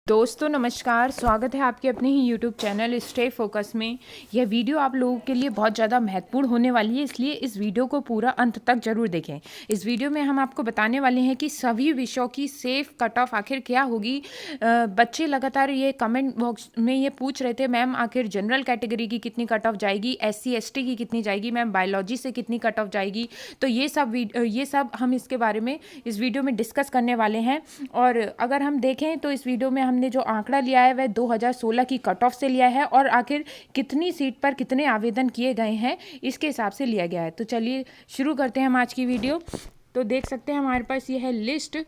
दोस्तों नमस्कार, स्वागत है आपके अपने ही YouTube चैनल स्टे फोकस में। यह वीडियो आप लोगों के लिए बहुत ज़्यादा महत्वपूर्ण होने वाली है, इसलिए इस वीडियो को पूरा अंत तक ज़रूर देखें। इस वीडियो में हम आपको बताने वाले हैं कि सभी विषयों की सेफ कट ऑफ आखिर क्या होगी। बच्चे लगातार ये कमेंट बॉक्स में ये पूछ रहे थे, मैम आखिर जनरल कैटेगरी की कितनी कट ऑफ जाएगी, SC ST की कितनी जाएगी, मैम बायोलॉजी से कितनी कट ऑफ जाएगी। तो ये सब हम इसके बारे में इस वीडियो में डिस्कस करने वाले हैं। और अगर हम देखें तो इस वीडियो में हमने जो आंकड़ा लिया है वह 2016 की कट ऑफ से लिया है और आखिर कितनी सीट पर कितने आवेदन किए गए हैं इसके हिसाब से लिया गया है। तो चलिए शुरू करते हैं हम आज की वीडियो। तो देख सकते हैं हमारे पास ये है लिस्ट।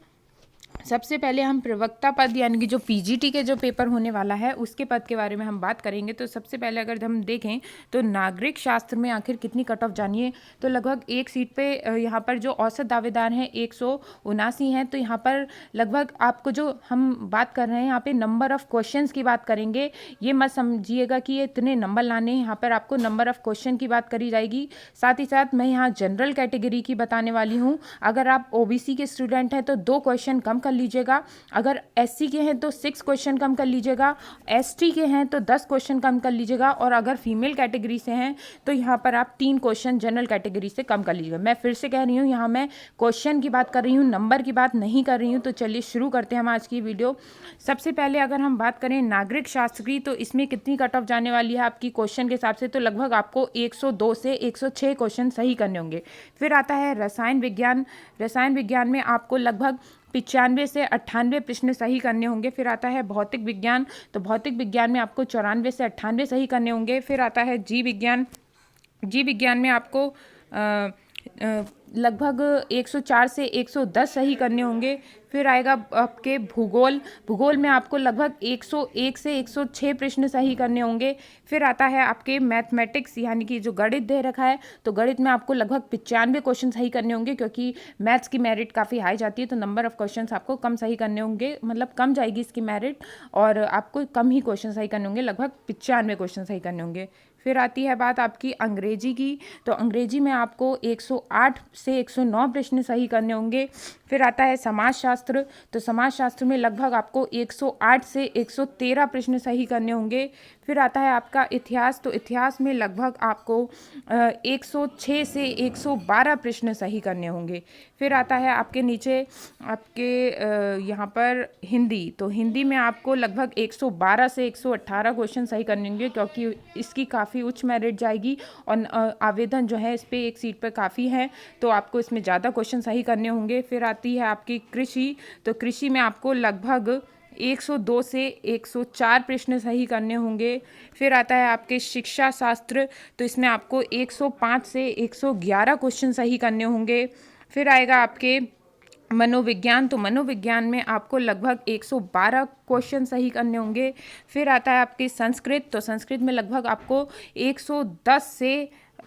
सबसे पहले हम प्रवक्ता पद यानी कि जो PGT के जो पेपर होने वाला है उसके पद के बारे में हम बात करेंगे। तो सबसे पहले अगर हम देखें तो नागरिक शास्त्र में आखिर कितनी कट ऑफ जानी है, तो लगभग एक सीट पे यहाँ पर जो औसत दावेदार हैं 179 हैं। तो यहाँ पर लगभग आपको जो हम बात कर रहे हैं यहाँ पे नंबर ऑफ क्वेश्चंस की बात करेंगे। ये मत समझिएगा कि ये इतने नंबर लाने हैं, यहाँ पर आपको नंबर ऑफ क्वेश्चन की बात करी जाएगी। साथ ही साथ मैं यहाँ जनरल कैटेगरी की बताने वाली हूँ। अगर आप OBC के स्टूडेंट हैं तो 2 क्वेश्चन कम कर लीजिएगा, अगर SC के हैं तो 6 क्वेश्चन कम कर लीजिएगा, ST के हैं तो 10 क्वेश्चन कम कर लीजिएगा, और अगर फीमेल कैटेगरी से हैं तो यहाँ पर आप 3 क्वेश्चन जनरल कैटेगरी से कम कर लीजिएगा। मैं फिर से कह रही हूँ, यहाँ मैं क्वेश्चन की बात कर रही हूँ, नंबर की बात नहीं कर रही हूँ। तो चलिए शुरू करते हैं हम आज की वीडियो। सबसे पहले अगर हम बात करें नागरिक शास्त्र की, तो इसमें कितनी कट ऑफ जाने वाली है आपकी क्वेश्चन के हिसाब से, तो लगभग आपको 102 से 106 क्वेश्चन सही करने होंगे। फिर आता है रसायन विज्ञान। रसायन विज्ञान में आपको लगभग 95 से 98 प्रश्न सही करने होंगे। फिर आता है भौतिक विज्ञान, तो भौतिक विज्ञान में आपको 94 से 98 सही करने होंगे। फिर आता है जीव विज्ञान। जीव विज्ञान में आपको लगभग 104 से 110 सही करने होंगे। फिर आएगा आपके भूगोल। भूगोल में आपको लगभग 101 से 106 प्रश्न सही करने होंगे। फिर आता है आपके मैथमेटिक्स यानी कि जो गणित दे रखा है, तो गणित में आपको लगभग 95 क्वेश्चन सही करने होंगे, क्योंकि मैथ्स की मेरिट काफ़ी हाई जाती है, तो नंबर ऑफ क्वेश्चंस आपको कम सही करने होंगे, मतलब कम जाएगी इसकी मेरिट और आपको कम ही क्वेश्चन सही करने होंगे, लगभग 95 क्वेश्चन सही करने होंगे। फिर आती है बात आपकी अंग्रेजी की, तो अंग्रेजी में आपको 108 से 109 प्रश्न सही करने होंगे। फिर आता है समाजशास्त्र, तो समाजशास्त्र में लगभग आपको 108 से 113 प्रश्न सही करने होंगे। फिर आता है आपका इतिहास, तो इतिहास में लगभग आपको 106 से 112 प्रश्न सही करने होंगे। फिर आता है आपके नीचे आपके यहाँ पर हिंदी, तो हिंदी में आपको लगभग 112 से 118 क्वेश्चन सही करने होंगे, क्योंकि इसकी काफ़ी उच्च मेरिट जाएगी और आवेदन जो है इस पर एक सीट पर काफ़ी है, तो आपको इसमें ज़्यादा क्वेश्चन सही करने होंगे। फिर आती है आपकी कृषि, तो कृषि में आपको लगभग 102 से 104 प्रश्न सही करने होंगे। फिर आता है आपके शिक्षा शास्त्र, तो इसमें आपको 105 से 111 क्वेश्चन सही करने होंगे। फिर आएगा आपके मनोविज्ञान, तो मनोविज्ञान में आपको लगभग 112 क्वेश्चन सही करने होंगे। फिर आता है आपकी संस्कृत, तो संस्कृत में लगभग आपको 110 से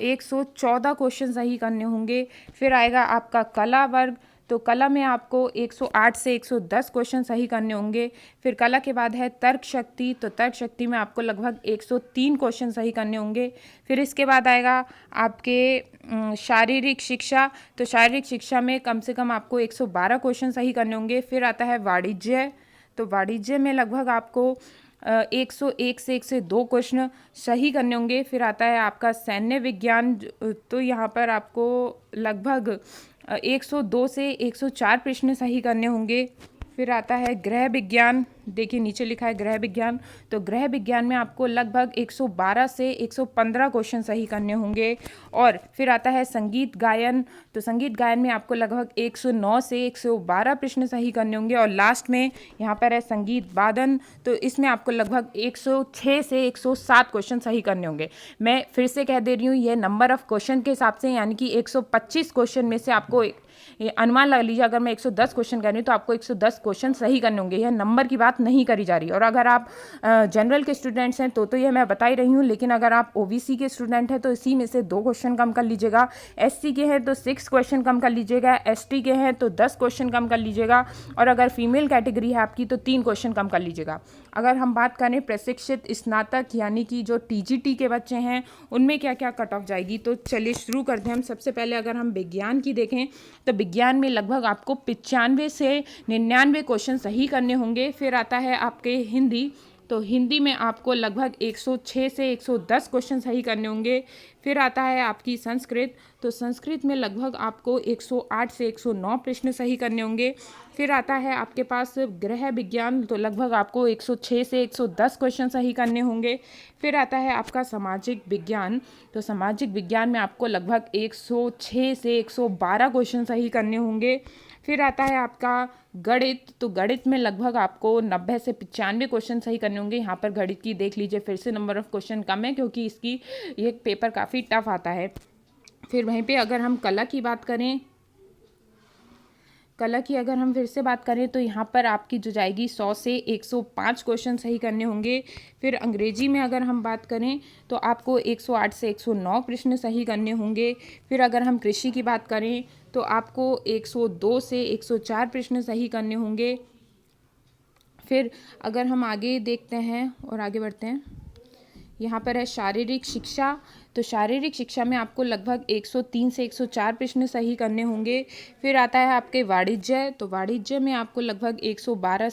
114 क्वेश्चन सही करने होंगे। फिर आएगा आपका कला वर्ग, तो कला में आपको 108 से 110 क्वेश्चन सही करने होंगे। फिर कला के बाद है तर्क शक्ति, तो तर्क शक्ति में आपको लगभग 103 क्वेश्चन सही करने होंगे। फिर इसके बाद आएगा आपके शारीरिक शिक्षा, तो शारीरिक शिक्षा में कम से कम आपको 112 क्वेश्चन सही करने होंगे। फिर आता है वाणिज्य, तो वाणिज्य में लगभग आपको 101 से 102 क्वेश्चन सही करने होंगे। फिर आता है आपका सैन्य विज्ञान, तो यहाँ पर आपको लगभग 102 से 104 प्रश्न सही करने होंगे। फिर आता है गृह विज्ञान, देखिए नीचे लिखा है गृह विज्ञान, तो गृह विज्ञान में आपको लगभग 112 से 115 क्वेश्चन सही करने होंगे। और फिर आता है संगीत गायन, तो संगीत गायन में आपको लगभग 109 से 112 प्रश्न सही करने होंगे। और लास्ट में यहाँ पर है संगीत वादन, तो इसमें आपको लगभग 106 से 107 क्वेश्चन सही करने होंगे। मैं फिर से कह दे रही हूँ, ये नंबर ऑफ क्वेश्चन के हिसाब से, यानी कि 125 क्वेश्चन में से आपको ये अनुमान लगा लीजिए, अगर मैं 110 क्वेश्चन कर रही हूँ तो आपको 110 क्वेश्चन सही करने होंगे। यह नंबर की बात नहीं करी जा रही। और अगर आप जनरल के स्टूडेंट्स हैं तो ये मैं बता ही रही हूँ, लेकिन अगर आप OBC के स्टूडेंट हैं तो इसी में से 2 क्वेश्चन कम कर लीजिएगा, SC के हैं तो 6 क्वेश्चन कम कर लीजिएगा, ST के हैं तो 10 क्वेश्चन कम कर लीजिएगा, और अगर फीमेल कैटेगरी है आपकी तो 3 क्वेश्चन कम कर लीजिएगा। अगर हम बात करें प्रशिक्षित स्नातक यानी कि जो TGT के बच्चे हैं उनमें क्या क्या कट ऑफ जाएगी, तो चलिए शुरू करते हैं हम। सबसे पहले अगर हम विज्ञान की देखें तो विज्ञान में लगभग आपको 95 से 99 क्वेश्चन सही करने होंगे। फिर आता है आपके हिंदी, तो हिंदी में आपको लगभग 106 से 110 क्वेश्चन सही करने होंगे। फिर आता है आपकी संस्कृत, तो संस्कृत में लगभग आपको 108 से 109 प्रश्न सही करने होंगे। फिर आता है आपके पास गृह विज्ञान, तो लगभग आपको 106 से 110 क्वेश्चन सही करने होंगे। फिर आता है आपका सामाजिक विज्ञान, तो सामाजिक विज्ञान में आपको लगभग 106 से 112 क्वेश्चन सही करने होंगे। फिर आता है आपका गणित, तो गणित में लगभग आपको 90 से 95 क्वेश्चन सही करने होंगे। यहाँ पर गणित की देख लीजिए फिर से नंबर ऑफ क्वेश्चन कम है, क्योंकि इसकी ये पेपर काफ़ी टफ आता है। फिर वहीं पे अगर हम कला की बात करें, कला की अगर हम फिर से बात करें तो यहाँ पर आपकी जो जाएगी 100 से 105 क्वेश्चन सही करने होंगे। फिर अंग्रेजी में अगर हम बात करें तो आपको 108 से 109 प्रश्न सही करने होंगे। फिर अगर हम कृषि की बात करें तो आपको 102 से 104 प्रश्न सही करने होंगे। फिर अगर हम आगे देखते हैं और आगे बढ़ते हैं, यहाँ पर है शारीरिक शिक्षा, तो शारीरिक शिक्षा में आपको लगभग 103 से 104 प्रश्न सही करने होंगे। फिर आता है आपके वाणिज्य, तो वाणिज्य में आपको लगभग 106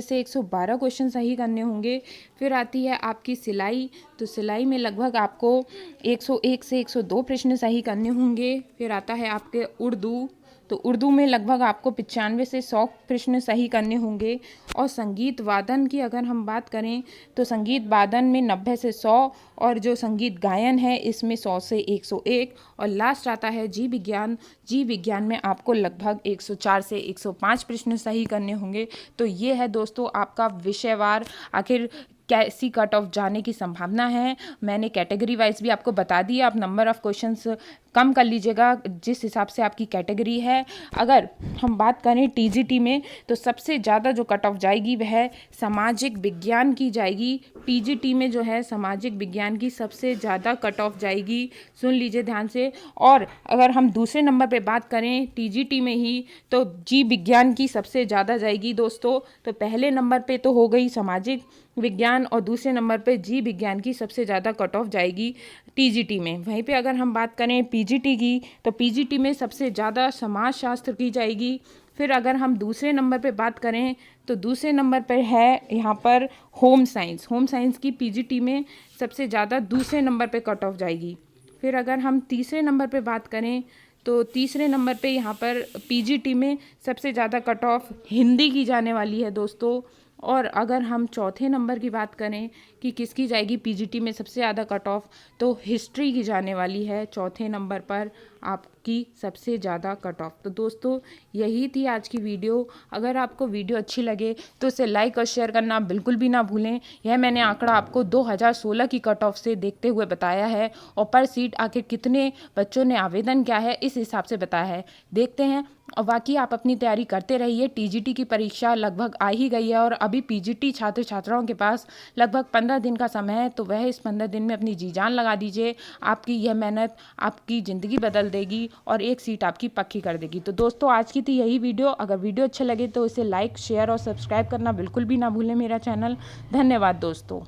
से 112 क्वेश्चन सही करने होंगे। फिर आती है आपकी सिलाई, तो सिलाई में लगभग आपको 101 से 102 प्रश्न सही करने होंगे। फिर आता है आपके उर्दू, तो उर्दू में लगभग आपको 95 से 100 प्रश्न सही करने होंगे। और संगीत वादन की अगर हम बात करें तो संगीत वादन में 90 से 100, और जो संगीत गायन है इसमें 100 से 101। और लास्ट आता है जीव विज्ञान, जीव विज्ञान में आपको लगभग 104 से 105 प्रश्न सही करने होंगे। तो ये है दोस्तों आपका विषयवार आखिर कैसी कट ऑफ जाने की संभावना है। मैंने कैटेगरी वाइज भी आपको बता दिया, आप नंबर ऑफ़ क्वेश्चंस कम कर लीजिएगा जिस हिसाब से आपकी कैटेगरी है। अगर हम बात करें टीजीटी में तो सबसे ज़्यादा जो कट ऑफ जाएगी वह सामाजिक विज्ञान की जाएगी। टीजीटी में जो है सामाजिक विज्ञान की सबसे ज़्यादा कट ऑफ जाएगी, सुन लीजिए ध्यान से। और अगर हम दूसरे नंबर पे बात करें टीजीटी में ही तो जीव विज्ञान की सबसे ज़्यादा जाएगी दोस्तों। तो पहले नंबर पे तो हो गई सामाजिक विज्ञान और दूसरे नंबर पे जीव विज्ञान की सबसे ज़्यादा कट ऑफ जाएगी टीजीटी में। वहीं पे अगर हम बात करें पीजीटी की तो पीजीटी में सबसे ज़्यादा समाजशास्त्र की जाएगी। फिर अगर हम दूसरे नंबर पे बात करें तो दूसरे नंबर पर है यहाँ पर होम साइंस, होम साइंस की पीजीटी में सबसे ज़्यादा दूसरे नंबर पे कट ऑफ जाएगी। फिर अगर हम तीसरे नंबर पे बात करें तो तीसरे नंबर पे यहाँ पर पीजीटी में सबसे ज़्यादा कट ऑफ हिंदी की जाने वाली है दोस्तों। और अगर हम चौथे नंबर की बात करें कि किसकी जाएगी पीजीटी में सबसे ज़्यादा कट ऑफ, तो हिस्ट्री की जाने वाली है चौथे नंबर पर आपकी सबसे ज़्यादा कट ऑफ। तो दोस्तों यही थी आज की वीडियो। अगर आपको वीडियो अच्छी लगे तो इसे लाइक और शेयर करना बिल्कुल भी ना भूलें। यह मैंने आंकड़ा आपको 2016 की कट ऑफ से देखते हुए बताया है, और पर सीट आखिर कितने बच्चों ने आवेदन किया है इस हिसाब से बताया है। देखते हैं, और बाकी आप अपनी तैयारी करते रहिए। टीजीटी की परीक्षा लगभग आ ही गई है और अभी पीजीटी छात्र छात्राओं के पास लगभग 15 दिन का समय है, तो वह इस 15 दिन में अपनी जी जान लगा दीजिए। आपकी यह मेहनत आपकी ज़िंदगी बदल देगी और एक सीट आपकी पक्की कर देगी। तो दोस्तों आज की थी यही वीडियो। अगर वीडियो अच्छे लगे तो इसे लाइक शेयर और सब्सक्राइब करना बिल्कुल भी ना भूलें मेरा चैनल। धन्यवाद दोस्तों।